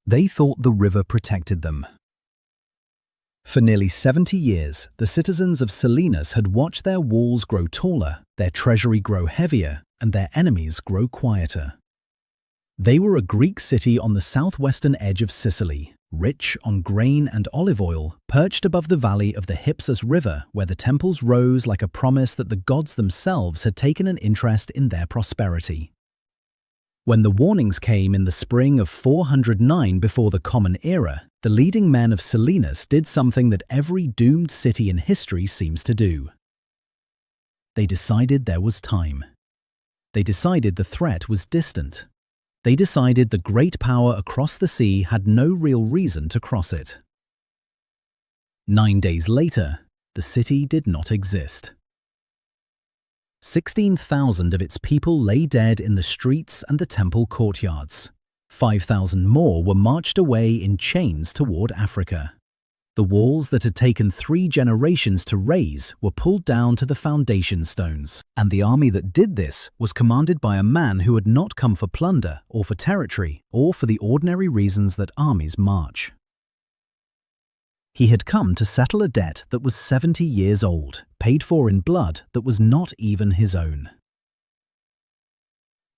They thought the river protected them. For nearly 70 years, the citizens of Selinus had watched their walls grow taller, their treasury grow heavier, and their enemies grow quieter. They were a Greek city on the southwestern edge of Sicily, rich on grain and olive oil, perched above the valley of the Hypsas River, where the temples rose like a promise that the gods themselves had taken an interest in their prosperity. When the warnings came in the spring of 409 before the Common Era, the leading men of Selinus did something that every doomed city in history seems to do. They decided there was time. They decided the threat was distant. They decided the great power across the sea had no real reason to cross it. 9 days later, the city did not exist. 16,000 of its people lay dead in the streets and the temple courtyards. 5,000 more were marched away in chains toward Africa. The walls that had taken 3 generations to raise were pulled down to the foundation stones, and the army that did this was commanded by a man who had not come for plunder or for territory or for the ordinary reasons that armies march. He had come to settle a debt that was 70 years old, paid for in blood that was not even his own.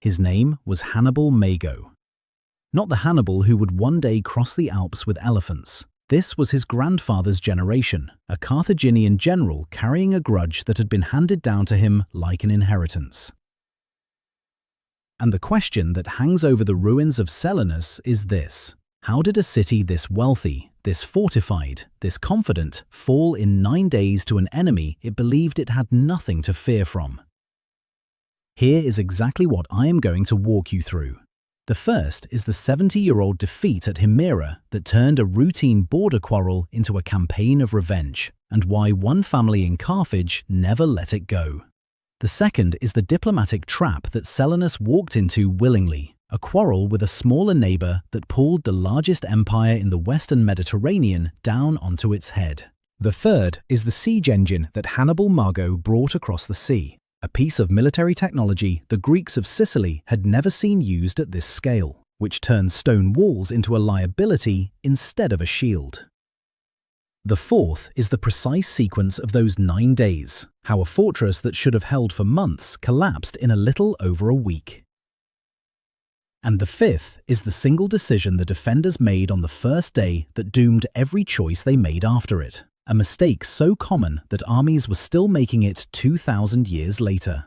His name was Hannibal Mago. Not the Hannibal who would one day cross the Alps with elephants. This was his grandfather's generation, a Carthaginian general carrying a grudge that had been handed down to him like an inheritance. And the question that hangs over the ruins of Selinus is this: how did a city this wealthy, this fortified, this confident fall in 9 days to an enemy it believed it had nothing to fear from? Here is exactly what I am going to walk you through. The first is the 70-year-old defeat at Himera that turned a routine border quarrel into a campaign of revenge, and why one family in Carthage never let it go. The second is the diplomatic trap that Selinus walked into willingly, a quarrel with a smaller neighbor that pulled the largest empire in the Western Mediterranean down onto its head. The third is the siege engine that Hannibal Mago brought across the sea. A piece of military technology the Greeks of Sicily had never seen used at this scale, which turned stone walls into a liability instead of a shield. The fourth is the precise sequence of those 9 days, how a fortress that should have held for months collapsed in a little over a week. And the fifth is the single decision the defenders made on the first day that doomed every choice they made after it. A mistake so common that armies were still making it 2,000 years later.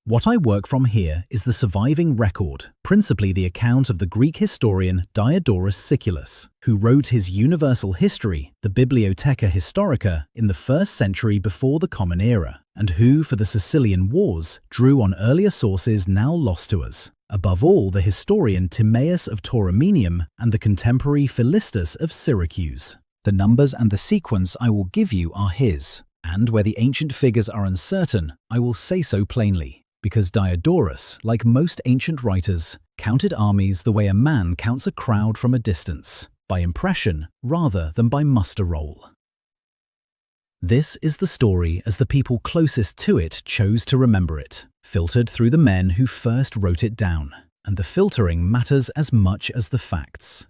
What I work from here is the surviving record, principally the account of the Greek historian Diodorus Siculus, who wrote his universal history, the Bibliotheca Historica, in the 1st century before the Common Era, and who, for the Sicilian Wars, drew on earlier sources now lost to us. Above all, the historian Timaeus of Tauromenium and the contemporary Philistus of Syracuse. The numbers and the sequence I will give you are his, and where the ancient figures are uncertain, I will say so plainly, because Diodorus, like most ancient writers, counted armies the way a man counts a crowd from a distance, by impression rather than by muster roll. This is the story as the people closest to it chose to remember it, filtered through the men who first wrote it down, and the filtering matters as much as the facts.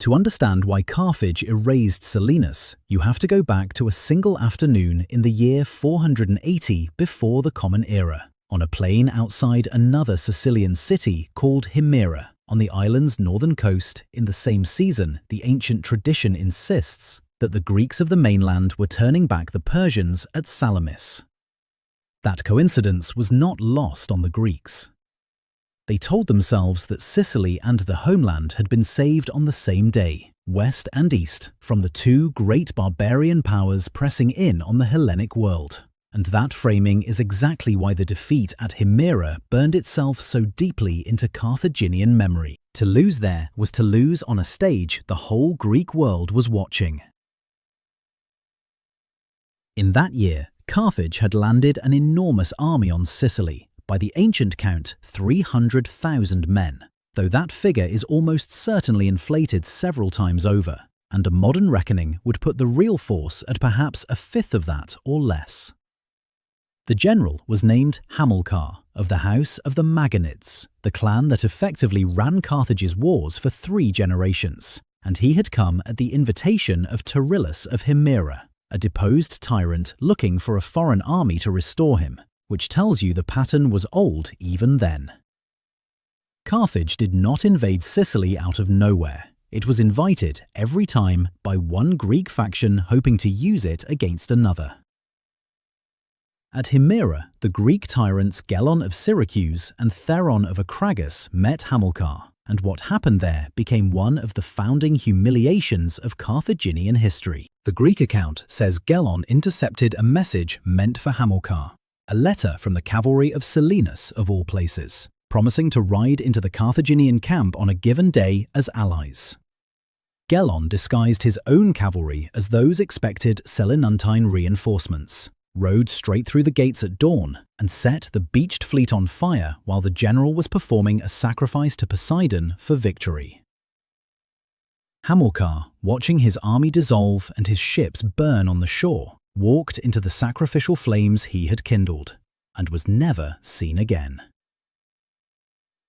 To understand why Carthage erased Selinus, you have to go back to a single afternoon in the year 480 before the Common Era, on a plain outside another Sicilian city called Himera, on the island's northern coast. In the same season, the ancient tradition insists that the Greeks of the mainland were turning back the Persians at Salamis. That coincidence was not lost on the Greeks. They told themselves that Sicily and the homeland had been saved on the same day, west and east, from the 2 great barbarian powers pressing in on the Hellenic world. And that framing is exactly why the defeat at Himera burned itself so deeply into Carthaginian memory. To lose there was to lose on a stage the whole Greek world was watching. In that year, Carthage had landed an enormous army on Sicily, by the ancient count 300,000 men, though that figure is almost certainly inflated several times over, and a modern reckoning would put the real force at perhaps 1/5 of that or less. The general was named Hamilcar, of the house of the Magonids, the clan that effectively ran Carthage's wars for 3 generations, and he had come at the invitation of Timaeus of Himera, a deposed tyrant looking for a foreign army to restore him, which tells you the pattern was old even then. Carthage did not invade Sicily out of nowhere. It was invited every time by one Greek faction hoping to use it against another. At Himera, the Greek tyrants Gelon of Syracuse and Theron of Acragas met Hamilcar, and what happened there became one of the founding humiliations of Carthaginian history. The Greek account says Gelon intercepted a message meant for Hamilcar, a letter from the cavalry of Selinus of all places, promising to ride into the Carthaginian camp on a given day as allies. Gelon disguised his own cavalry as those expected Selinuntine reinforcements, rode straight through the gates at dawn, and set the beached fleet on fire while the general was performing a sacrifice to Poseidon for victory. Hamilcar, watching his army dissolve and his ships burn on the shore, walked into the sacrificial flames he had kindled, and was never seen again.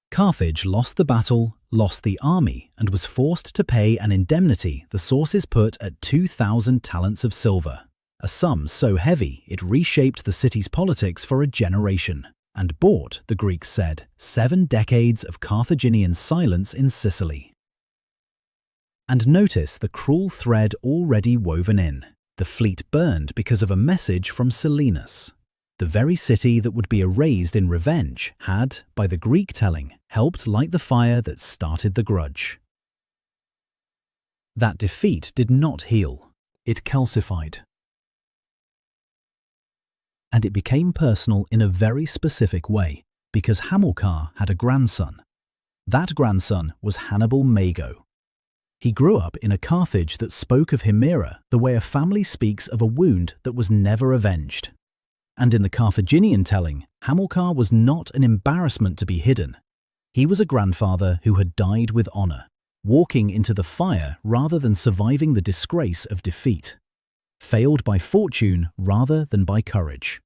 Carthage lost the battle, lost the army, and was forced to pay an indemnity the sources put at 2,000 talents of silver, a sum so heavy it reshaped the city's politics for a generation, and bought, the Greeks said, 7 decades of Carthaginian silence in Sicily. And notice the cruel thread already woven in. The fleet burned because of a message from Selinus. The very city that would be erased in revenge had, by the Greek telling, helped light the fire that started the grudge. That defeat did not heal. It calcified. And it became personal in a very specific way, because Hamilcar had a grandson. That grandson was Hannibal Mago. He grew up in a Carthage that spoke of Himera the way a family speaks of a wound that was never avenged. And in the Carthaginian telling, Hamilcar was not an embarrassment to be hidden. He was a grandfather who had died with honor, walking into the fire rather than surviving the disgrace of defeat, failed by fortune rather than by courage.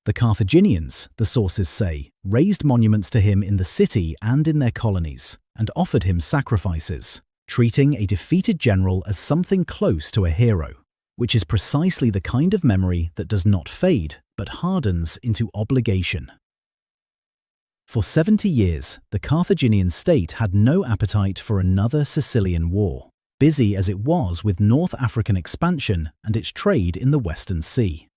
The Carthaginians, the sources say, raised monuments to him in the city and in their colonies, and offered him sacrifices, treating a defeated general as something close to a hero, which is precisely the kind of memory that does not fade but hardens into obligation. For 70 years, the Carthaginian state had no appetite for another Sicilian war, busy as it was with North African expansion and its trade in the Western Sea.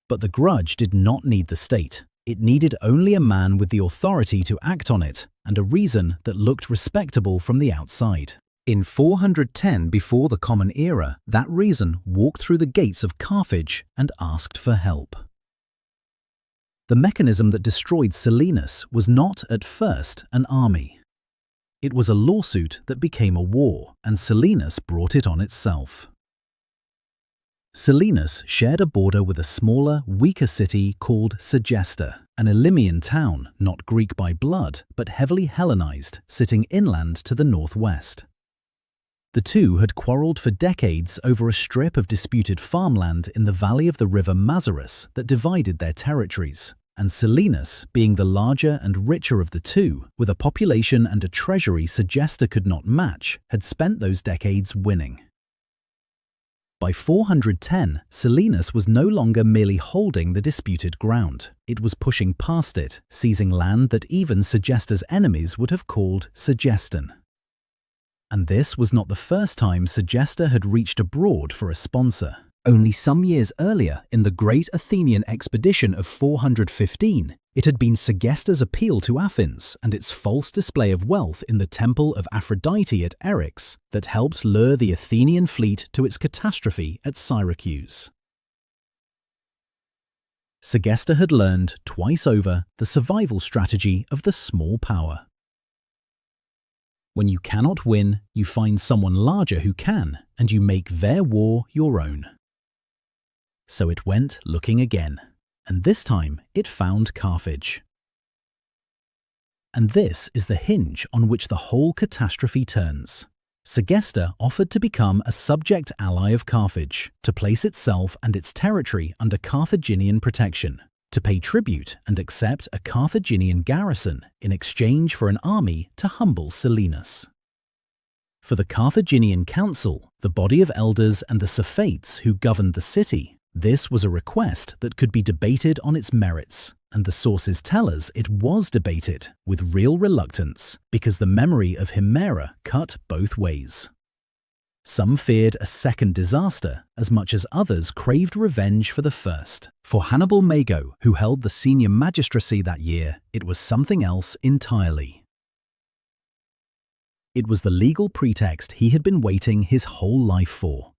But the grudge did not need the state. It needed only a man with the authority to act on it and a reason that looked respectable from the outside. In 410 before the Common Era, that reason walked through the gates of Carthage and asked for help. The mechanism that destroyed Selinus was not, at first, an army. It was a lawsuit that became a war, and Selinus brought it on itself. Selinus shared a border with a smaller, weaker city called Segesta, an Elymian town, not Greek by blood, but heavily Hellenized, sitting inland to the northwest. The two had quarreled for decades over a strip of disputed farmland in the valley of the river Mazarus that divided their territories, and Selinus, being the larger and richer of the two, with a population and a treasury Segesta could not match, had spent those decades winning. By 410, Selinus was no longer merely holding the disputed ground. It was pushing past it, seizing land that even Segesta's enemies would have called Segestan. And this was not the first time Segesta had reached abroad for a sponsor. Only some years earlier, in the great Athenian expedition of 415, it had been Segesta's appeal to Athens and its false display of wealth in the temple of Aphrodite at Eryx that helped lure the Athenian fleet to its catastrophe at Syracuse. Segesta had learned, twice over, the survival strategy of the small power. When you cannot win, you find someone larger who can, and you make their war your own. So it went looking again, and this time it found Carthage. And this is the hinge on which the whole catastrophe turns. Segesta offered to become a subject ally of Carthage, to place itself and its territory under Carthaginian protection, to pay tribute and accept a Carthaginian garrison in exchange for an army to humble Selinus. For the Carthaginian council, the body of elders and the Sophates who governed the city, this was a request that could be debated on its merits, and the sources tell us it was debated with real reluctance because the memory of Himera cut both ways. Some feared a second disaster as much as others craved revenge for the first. For Hannibal Mago, who held the senior magistracy that year, it was something else entirely. It was the legal pretext he had been waiting his whole life for.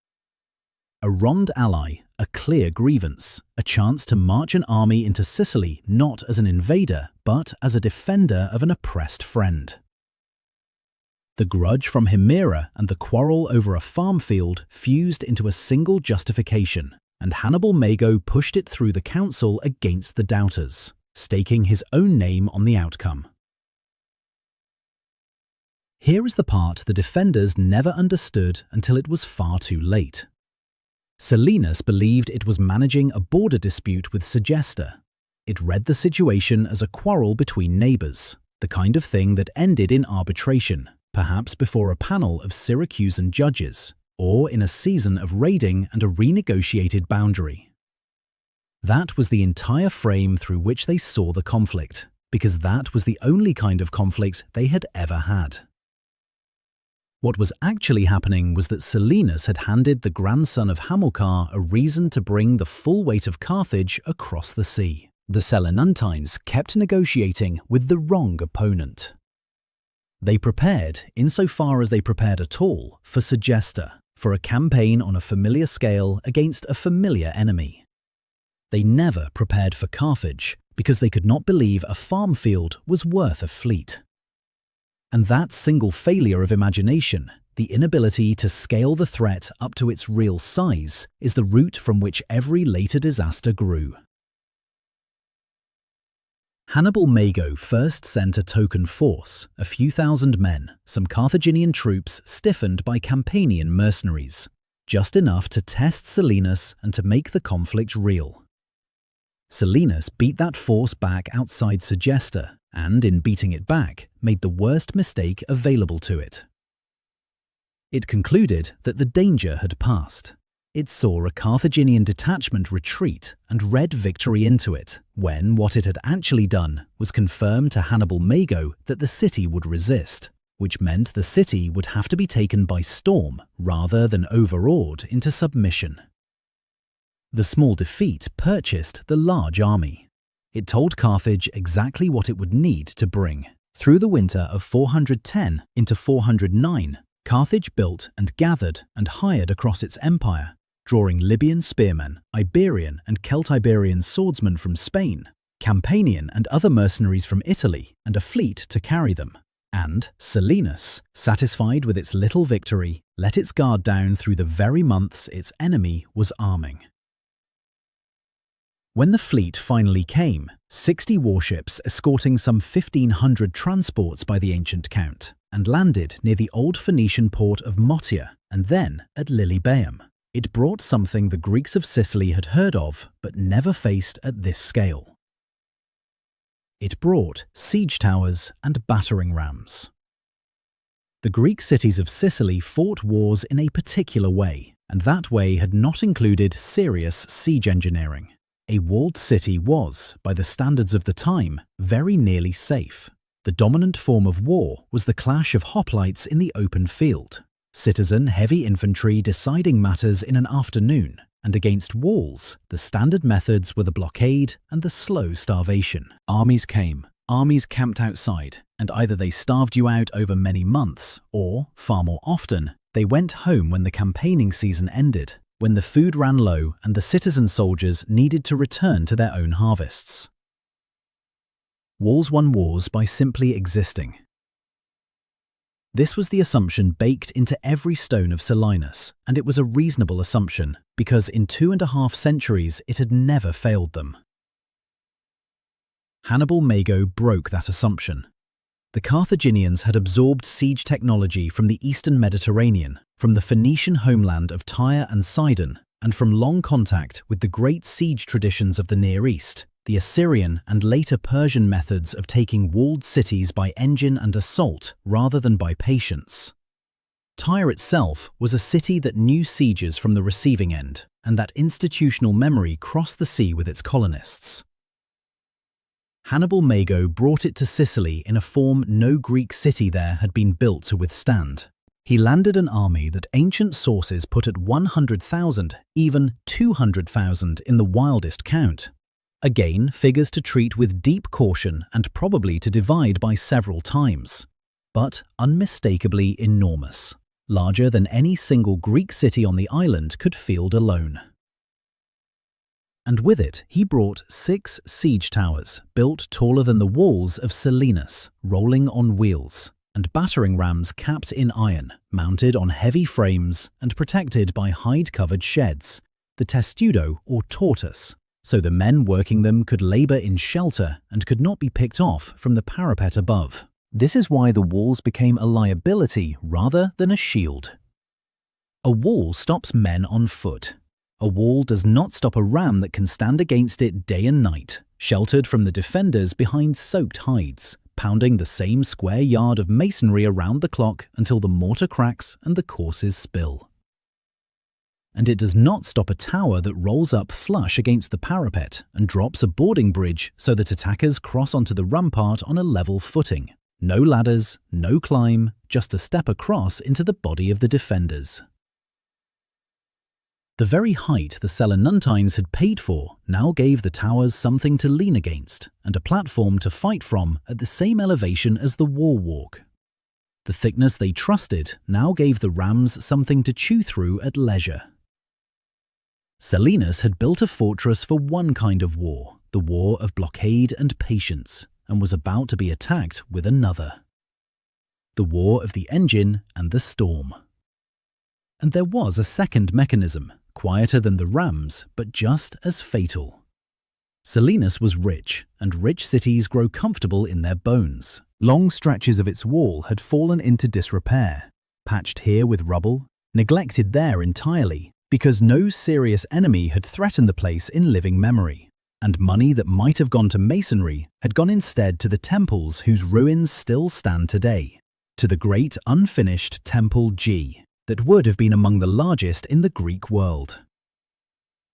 A wronged ally, a clear grievance, a chance to march an army into Sicily not as an invader, but as a defender of an oppressed friend. The grudge from Himera and the quarrel over a farm field fused into a single justification, and Hannibal Mago pushed it through the council against the doubters, staking his own name on the outcome. Here is the part the defenders never understood until it was far too late. Selinus believed it was managing a border dispute with Segesta. It read the situation as a quarrel between neighbours, the kind of thing that ended in arbitration, perhaps before a panel of Syracusan judges, or in a season of raiding and a renegotiated boundary. That was the entire frame through which they saw the conflict, because that was the only kind of conflict they had ever had. What was actually happening was that Selinus had handed the grandson of Hamilcar a reason to bring the full weight of Carthage across the sea. The Selinuntines kept negotiating with the wrong opponent. They prepared, insofar as they prepared at all, for Segesta, for a campaign on a familiar scale against a familiar enemy. They never prepared for Carthage, because they could not believe a farm field was worth a fleet. And that single failure of imagination, the inability to scale the threat up to its real size, is the root from which every later disaster grew. Hannibal Mago first sent a token force, a few thousand men, some Carthaginian troops stiffened by Campanian mercenaries, just enough to test Selinus and to make the conflict real. Selinus beat that force back outside Segesta, and in beating it back, made the worst mistake available to it. It concluded that the danger had passed. It saw a Carthaginian detachment retreat and read victory into it, when what it had actually done was confirm to Hannibal Mago that the city would resist, which meant the city would have to be taken by storm rather than overawed into submission. The small defeat purchased the large army. It told Carthage exactly what it would need to bring. Through the winter of 410 into 409, Carthage built and gathered and hired across its empire, drawing Libyan spearmen, Iberian and Celtiberian swordsmen from Spain, Campanian and other mercenaries from Italy, and a fleet to carry them. And Selinus, satisfied with its little victory, let its guard down through the very months its enemy was arming. When the fleet finally came, 60 warships escorting some 1,500 transports by the ancient count, and landed near the old Phoenician port of Motia and then at Lilybaeum. It brought something the Greeks of Sicily had heard of but never faced at this scale. It brought siege towers and battering rams. The Greek cities of Sicily fought wars in a particular way, and that way had not included serious siege engineering. A walled city was, by the standards of the time, very nearly safe. The dominant form of war was the clash of hoplites in the open field, citizen heavy infantry deciding matters in an afternoon, and against walls, the standard methods were the blockade and the slow starvation. Armies came, armies camped outside, and either they starved you out over many months, or, far more often, they went home when the campaigning season ended, when the food ran low and the citizen soldiers needed to return to their own harvests. Walls won wars by simply existing. This was the assumption baked into every stone of Selinus, and it was a reasonable assumption, because in 2.5 centuries it had never failed them. Hannibal Mago broke that assumption. The Carthaginians had absorbed siege technology from the eastern Mediterranean, from the Phoenician homeland of Tyre and Sidon, and from long contact with the great siege traditions of the Near East, the Assyrian and later Persian methods of taking walled cities by engine and assault rather than by patience. Tyre itself was a city that knew sieges from the receiving end, and that institutional memory crossed the sea with its colonists. Hannibal Mago brought it to Sicily in a form no Greek city there had been built to withstand. He landed an army that ancient sources put at 100,000, even 200,000 in the wildest count. Again, figures to treat with deep caution and probably to divide by several times. But unmistakably enormous, larger than any single Greek city on the island could field alone. And with it, he brought 6 siege towers, built taller than the walls of Selinus, rolling on wheels, and battering rams capped in iron, mounted on heavy frames and protected by hide-covered sheds, the testudo or tortoise, so the men working them could labour in shelter and could not be picked off from the parapet above. This is why the walls became a liability rather than a shield. A wall stops men on foot. A wall does not stop a ram that can stand against it day and night, sheltered from the defenders behind soaked hides, pounding the same square yard of masonry around the clock until the mortar cracks and the courses spill. And it does not stop a tower that rolls up flush against the parapet and drops a boarding bridge so that attackers cross onto the rampart on a level footing. No ladders, no climb, just a step across into the body of the defenders. The very height the Selinuntines had paid for now gave the towers something to lean against and a platform to fight from at the same elevation as the war walk. The thickness they trusted now gave the rams something to chew through at leisure. Selinus had built a fortress for one kind of war, the war of blockade and patience, and was about to be attacked with another. The war of the engine and the storm. And there was a second mechanism, quieter than the rams, but just as fatal. Selinus was rich, and rich cities grow comfortable in their bones. Long stretches of its wall had fallen into disrepair, patched here with rubble, neglected there entirely, because no serious enemy had threatened the place in living memory, and money that might have gone to masonry had gone instead to the temples whose ruins still stand today, to the great unfinished Temple G, that would have been among the largest in the Greek world.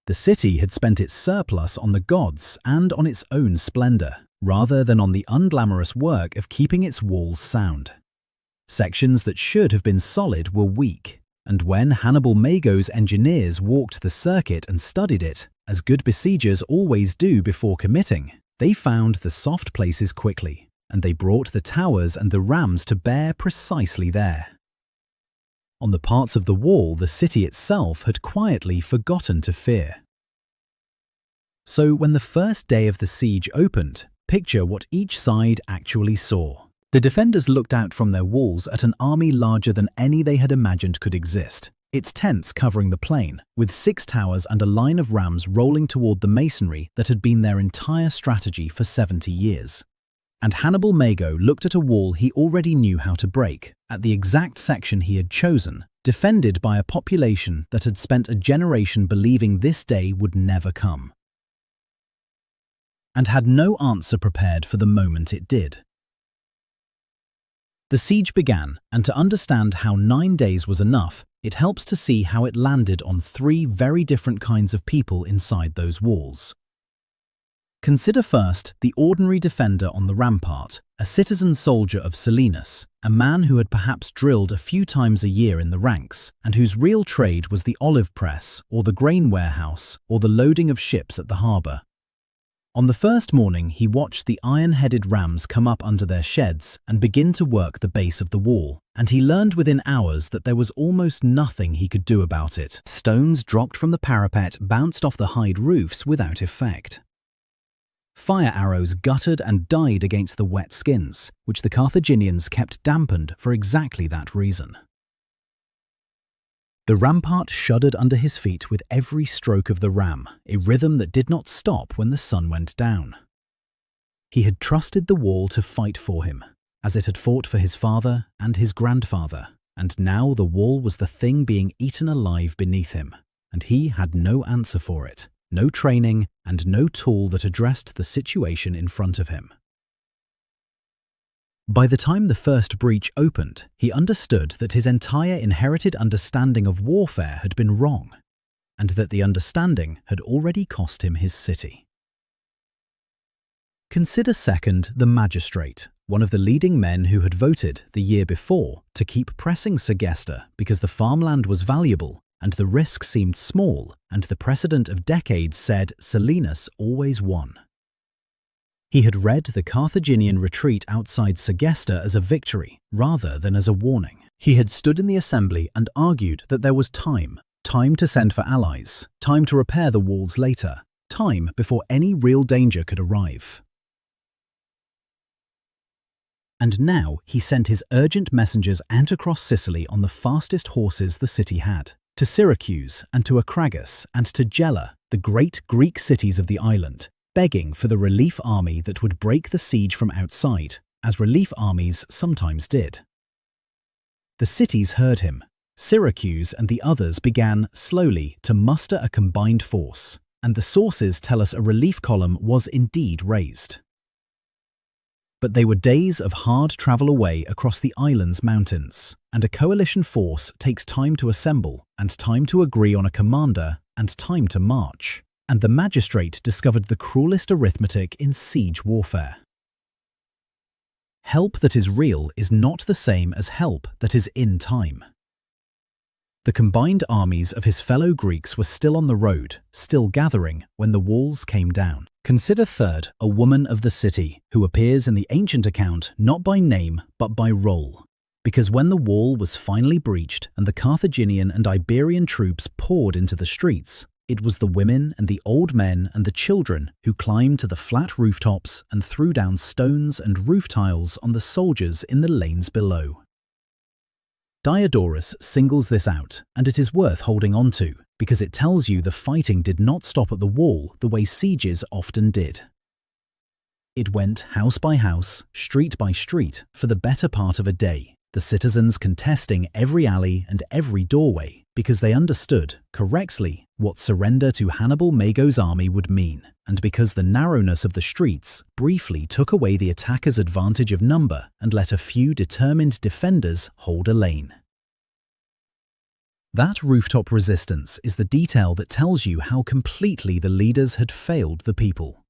The city had spent its surplus on the gods and on its own splendor, rather than on the unglamorous work of keeping its walls sound. Sections that should have been solid were weak, and when Hannibal Mago's engineers walked the circuit and studied it, as good besiegers always do before committing, they found the soft places quickly, and they brought the towers and the rams to bear precisely there. On the parts of the wall the city itself had quietly forgotten to fear. So when the first day of the siege opened, picture what each side actually saw. The defenders looked out from their walls at an army larger than any they had imagined could exist, its tents covering the plain, with 6 towers and a line of rams rolling toward the masonry that had been their entire strategy for 70 years. And Hannibal Mago looked at a wall he already knew how to break, at the exact section he had chosen, defended by a population that had spent a generation believing this day would never come, and had no answer prepared for the moment it did. The siege began, and to understand how 9 days was enough, it helps to see how it landed on 3 very different kinds of people inside those walls. Consider first the ordinary defender on the rampart, a citizen soldier of Selinus, a man who had perhaps drilled a few times a year in the ranks, and whose real trade was the olive press, or the grain warehouse, or the loading of ships at the harbour. On the first morning he watched the iron-headed rams come up under their sheds and begin to work the base of the wall, and he learned within hours that there was almost nothing he could do about it. Stones dropped from the parapet bounced off the hide roofs without effect. Fire arrows guttered and died against the wet skins, which the Carthaginians kept dampened for exactly that reason. The rampart shuddered under his feet with every stroke of the ram, a rhythm that did not stop when the sun went down. He had trusted the wall to fight for him, as it had fought for his father and his grandfather, and now the wall was the thing being eaten alive beneath him, and he had no answer for it, no training, and no tool that addressed the situation in front of him. By the time the first breach opened, he understood that his entire inherited understanding of warfare had been wrong, and that the understanding had already cost him his city. Consider second the magistrate, one of the leading men who had voted the year before to keep pressing Segesta because the farmland was valuable and the risk seemed small, and the precedent of decades said Selinus always won. He had read the Carthaginian retreat outside Segesta as a victory rather than as a warning. He had stood in the assembly and argued that there was time to send for allies, time to repair the walls later, time before any real danger could arrive. And now he sent his urgent messengers out across Sicily on the fastest horses the city had, to Syracuse and to Acragas and to Gela, the great Greek cities of the island, begging for the relief army that would break the siege from outside, as relief armies sometimes did. The cities heard him. Syracuse and the others began, slowly, to muster a combined force, and the sources tell us a relief column was indeed raised. But they were days of hard travel away across the island's mountains, and a coalition force takes time to assemble, and time to agree on a commander, and time to march. And the magistrate discovered the cruelest arithmetic in siege warfare. Help that is real is not the same as help that is in time. The combined armies of his fellow Greeks were still on the road, still gathering, when the walls came down. Consider third a woman of the city, who appears in the ancient account not by name but by role. Because when the wall was finally breached and the Carthaginian and Iberian troops poured into the streets, it was the women and the old men and the children who climbed to the flat rooftops and threw down stones and roof tiles on the soldiers in the lanes below. Diodorus singles this out, and it is worth holding on to, because it tells you the fighting did not stop at the wall the way sieges often did. It went house by house, street by street, for the better part of a day, the citizens contesting every alley and every doorway, because they understood, correctly, what surrender to Hannibal Mago's army would mean, and because the narrowness of the streets briefly took away the attacker's advantage of number and let a few determined defenders hold a lane. That rooftop resistance is the detail that tells you how completely the leaders had failed the people.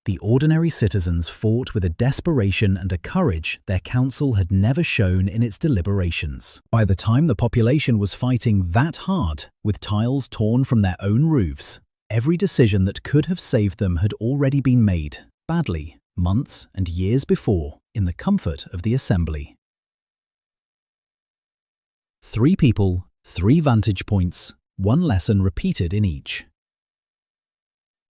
The ordinary citizens fought with a desperation and a courage their council had never shown in its deliberations. By the time the population was fighting that hard, with tiles torn from their own roofs, every decision that could have saved them had already been made, badly, months and years before, in the comfort of the assembly. 3 people, 3 vantage points, 1 lesson repeated in each.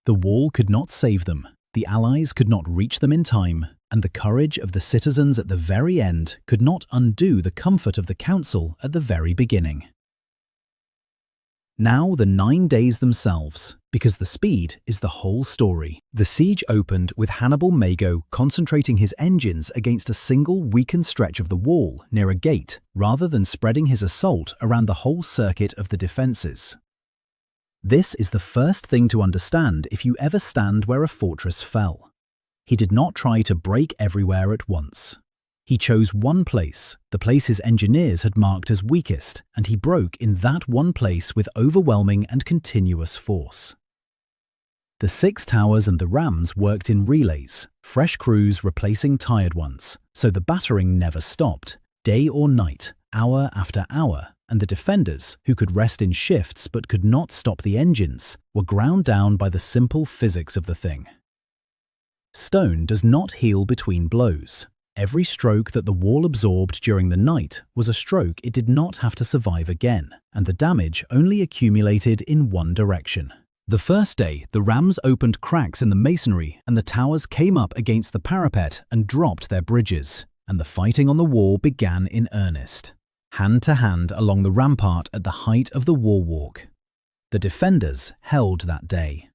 The wall could not save them. The allies could not reach them in time, and the courage of the citizens at the very end could not undo the comfort of the council at the very beginning. Now the 9 days themselves, because the speed is the whole story. The siege opened with Hannibal Mago concentrating his engines against a single weakened stretch of the wall near a gate, rather than spreading his assault around the whole circuit of the defences. This is the first thing to understand if you ever stand where a fortress fell. He did not try to break everywhere at once. He chose one place, the place his engineers had marked as weakest, and he broke in that one place with overwhelming and continuous force. The 6 towers and the rams worked in relays, fresh crews replacing tired ones, so the battering never stopped, day or night, hour after hour, and the defenders, who could rest in shifts but could not stop the engines, were ground down by the simple physics of the thing. Stone does not heal between blows. Every stroke that the wall absorbed during the night was a stroke it did not have to survive again, and the damage only accumulated in one direction. The first day, the rams opened cracks in the masonry and the towers came up against the parapet and dropped their bridges, and the fighting on the wall began in earnest, hand to hand along the rampart at the height of the wall walk. The defenders held that day.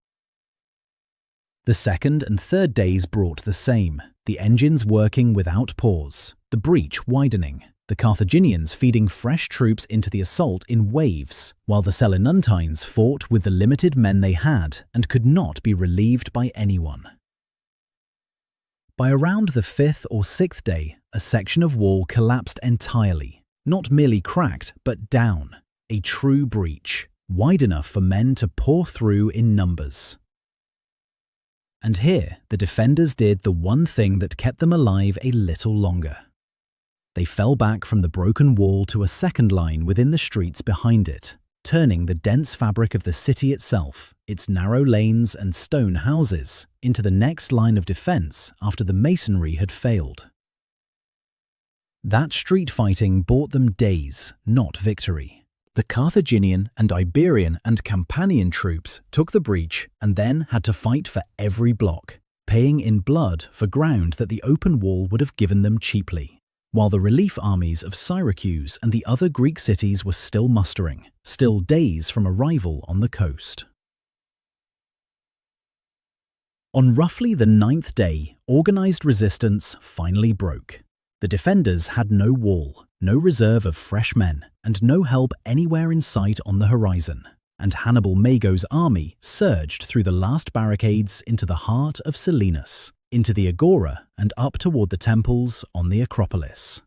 The second and third days brought the same, the engines working without pause, the breach widening, the the Carthaginians feeding fresh troops into the assault in waves, while the Selinuntines fought with the limited men they had and could not be relieved by anyone. By around the 5th or 6th day, a section of wall collapsed entirely, not merely cracked, but down, a true breach, wide enough for men to pour through in numbers. And here, the defenders did the one thing that kept them alive a little longer. They fell back from the broken wall to a second line within the streets behind it, turning the dense fabric of the city itself, its narrow lanes and stone houses, into the next line of defense after the masonry had failed. That street fighting bought them days, not victory. The Carthaginian and Iberian and Campanian troops took the breach and then had to fight for every block, paying in blood for ground that the open wall would have given them cheaply, while the relief armies of Syracuse and the other Greek cities were still mustering, still days from arrival on the coast. On roughly the 9th day, organized resistance finally broke. The defenders had no wall, no reserve of fresh men, and no help anywhere in sight on the horizon, and Hannibal Mago's army surged through the last barricades into the heart of Selinus, into the agora and up toward the temples on the Acropolis.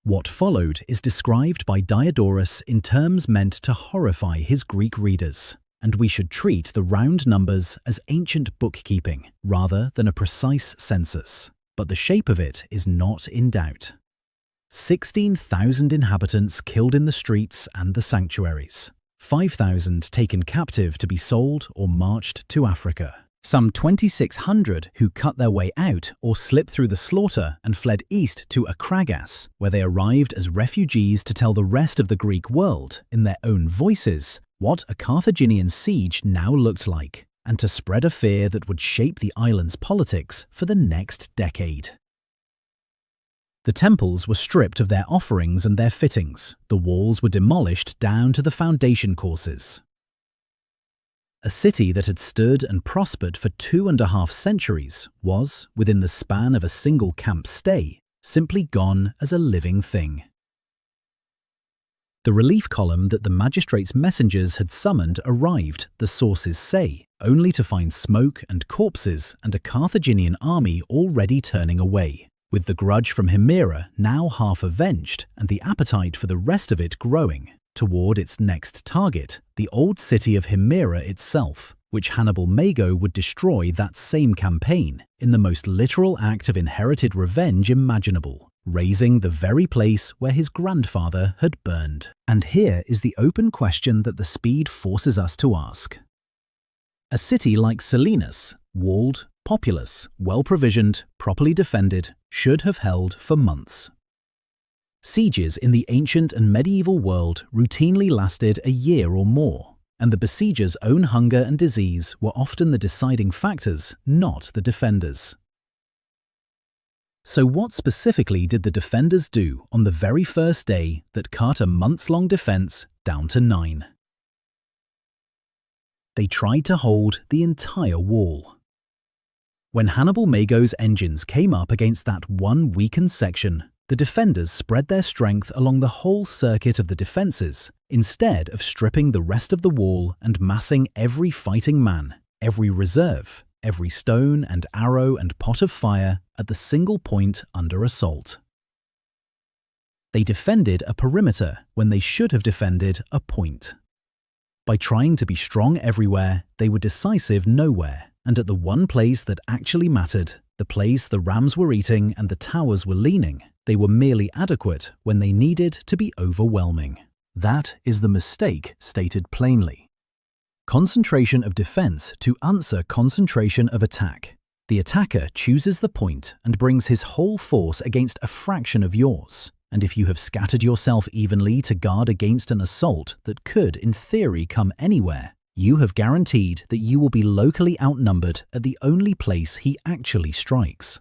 What followed is described by Diodorus in terms meant to horrify his Greek readers, and we should treat the round numbers as ancient bookkeeping rather than a precise census. But the shape of it is not in doubt. 16,000 inhabitants killed in the streets and the sanctuaries, 5,000 taken captive to be sold or marched to Africa, some 2,600 who cut their way out or slipped through the slaughter and fled east to Akragas, where they arrived as refugees to tell the rest of the Greek world, in their own voices, what a Carthaginian siege now looked like, and to spread a fear that would shape the island's politics for the next decade. The temples were stripped of their offerings and their fittings. The walls were demolished down to the foundation courses. A city that had stood and prospered for 2.5 centuries was, within the span of a single camp stay, simply gone as a living thing. The relief column that the magistrate's messengers had summoned arrived, the sources say, only to find smoke and corpses and a Carthaginian army already turning away, with the grudge from Himera now half avenged and the appetite for the rest of it growing, toward its next target, the old city of Himera itself, which Hannibal Mago would destroy that same campaign in the most literal act of inherited revenge imaginable, razing the very place where his grandfather had burned. And here is the open question that the speed forces us to ask. A city like Selinus, walled, populous, well-provisioned, properly defended, should have held for months. Sieges in the ancient and medieval world routinely lasted a year or more, and the besiegers' own hunger and disease were often the deciding factors, not the defenders. So what specifically did the defenders do on the very first day that cut a months-long defense down to 9? They tried to hold the entire wall. When Hannibal Mago's engines came up against that one weakened section, the defenders spread their strength along the whole circuit of the defences, instead of stripping the rest of the wall and massing every fighting man, every reserve, every stone and arrow and pot of fire at the single point under assault. They defended a perimeter when they should have defended a point. By trying to be strong everywhere, they were decisive nowhere, and at the one place that actually mattered, the place the rams were eating and the towers were leaning, they were merely adequate when they needed to be overwhelming. That is the mistake stated plainly. Concentration of defense to answer concentration of attack. The attacker chooses the point and brings his whole force against a fraction of yours. And if you have scattered yourself evenly to guard against an assault that could, in theory, come anywhere, you have guaranteed that you will be locally outnumbered at the only place he actually strikes.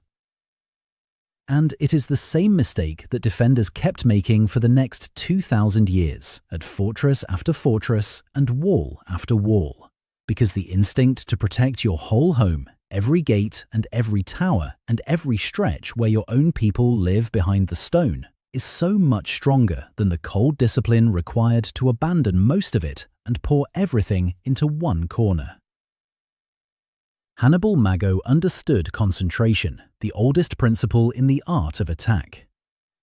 And it is the same mistake that defenders kept making for the next 2,000 years, at fortress after fortress and wall after wall, because the instinct to protect your whole home every gate and every tower and every stretch where your own people live behind the stone, is so much stronger than the cold discipline required to abandon most of it and pour everything into one corner. Hannibal Mago understood concentration, the oldest principle in the art of attack.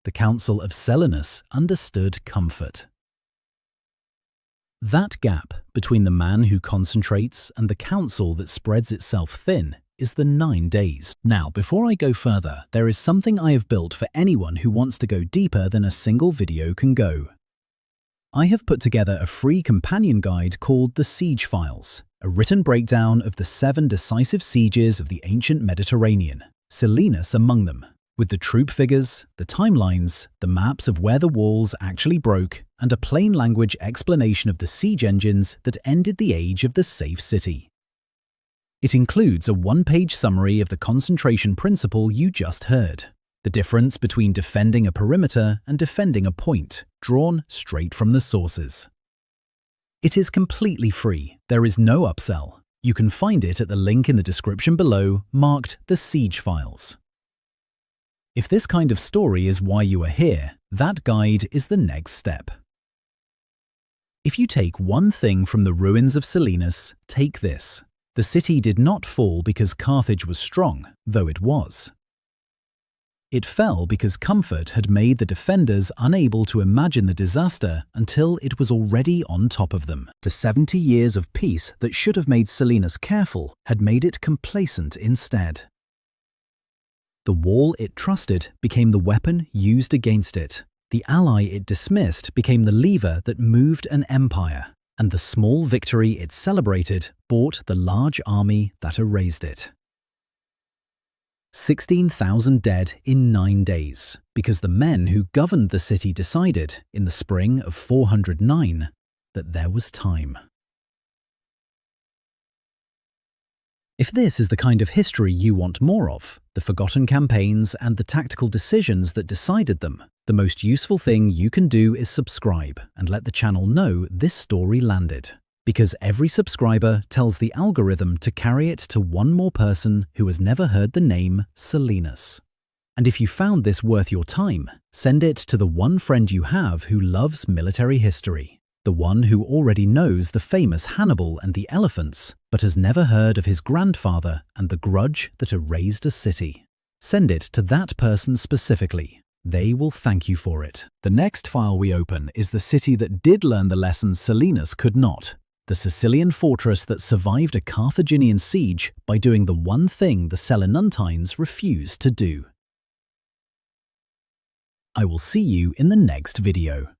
The Council of Selinus understood comfort. That gap between the man who concentrates and the council that spreads itself thin is the 9 days. Now, before I go further, there is something I have built for anyone who wants to go deeper than a single video can go. I have put together a free companion guide called The Siege Files, a written breakdown of the 7 decisive sieges of the ancient Mediterranean, Selinus among them, with the troop figures, the timelines, the maps of where the walls actually broke, and a plain language explanation of the siege engines that ended the age of the safe city. It includes a 1-page summary of the concentration principle you just heard, the difference between defending a perimeter and defending a point, drawn straight from the sources. It is completely free, there is no upsell. You can find it at the link in the description below, marked The Siege Files. If this kind of story is why you are here, that guide is the next step. If you take one thing from the ruins of Selinus, take this. The city did not fall because Carthage was strong, though it was. It fell because comfort had made the defenders unable to imagine the disaster until it was already on top of them. The 70 years of peace that should have made Selinus careful had made it complacent instead. The wall it trusted became the weapon used against it. The ally it dismissed became the lever that moved an empire, and the small victory it celebrated bought the large army that erased it. 16,000 dead in 9 days, because the men who governed the city decided, in the spring of 409, that there was time. If this is the kind of history you want more of, the forgotten campaigns and the tactical decisions that decided them, the most useful thing you can do is subscribe and let the channel know this story landed. Because every subscriber tells the algorithm to carry it to one more person who has never heard the name Selinus. And if you found this worth your time, send it to the one friend you have who loves military history. The one who already knows the famous Hannibal and the elephants, but has never heard of his grandfather and the grudge that erased a city. Send it to that person specifically. They will thank you for it. The next file we open is the city that did learn the lessons Selinus could not. The Sicilian fortress that survived a Carthaginian siege by doing the one thing the Selinuntines refused to do. I will see you in the next video.